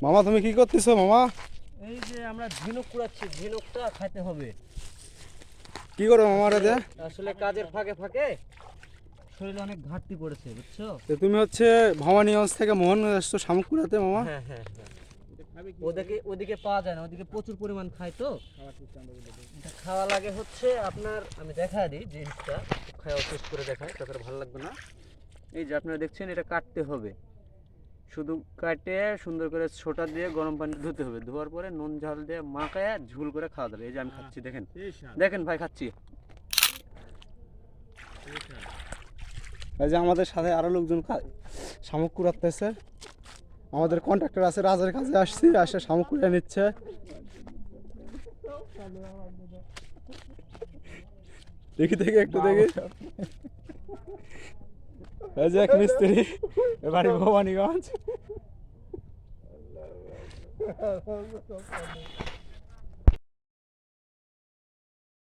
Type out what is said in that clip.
মামা তুমি কি করতেছো মামা? এই যে আমরা ঝিনুক কুড়াচ্ছি, ঝিনুকটা খাইতে হবে। কি করো মামারা দে? আসলে কাজের ফাঁকে ফাঁকে শরীরে অনেক ঘাটতি পড়েছে, বুঝছো? তো তুমি হচ্ছে ভবানীগঞ্জ থেকে মোহনগঞ্জ আসছো শামুক কুড়াতে মামা? হ্যাঁ হ্যাঁ হ্যাঁ। ওদিকে পাওয়া যায় না, ওদিকে প্রচুর পরিমাণ খায় তো। এটা খাওয়া লাগে হচ্ছে আপনার, আমি দেখা দিই জিনিসটা, খাওয়া টেস্ট করে দেখাই, তাছাড়া ভালো লাগবে না। এই যে আপনারা দেখছেন, এটা কাটতে হবে, শুধু কাটে সুন্দর করে ছোটা দিয়ে গরম পানি ধুতে হবে, ধোয়ার পরে নুন ঝাল দিয়ে মাখায় ঝুল করে খাওয়া যাবে। এই যে আমি খাচ্ছি, দেখেন দেখেন ভাই খাচ্ছি। এই যে আমাদের সাথে আরো লোকজন শামুক কুড়াতেছে। আমাদের কন্ট্রাক্টর আছে, রাজের কাছে আসছি, আসে শামুক কুড়িয়ে নিচ্ছে। দেখি দেখি একটু দেখি। এই যে এক মিস্ত্রি, এবারে ভবানীগঞ্জ।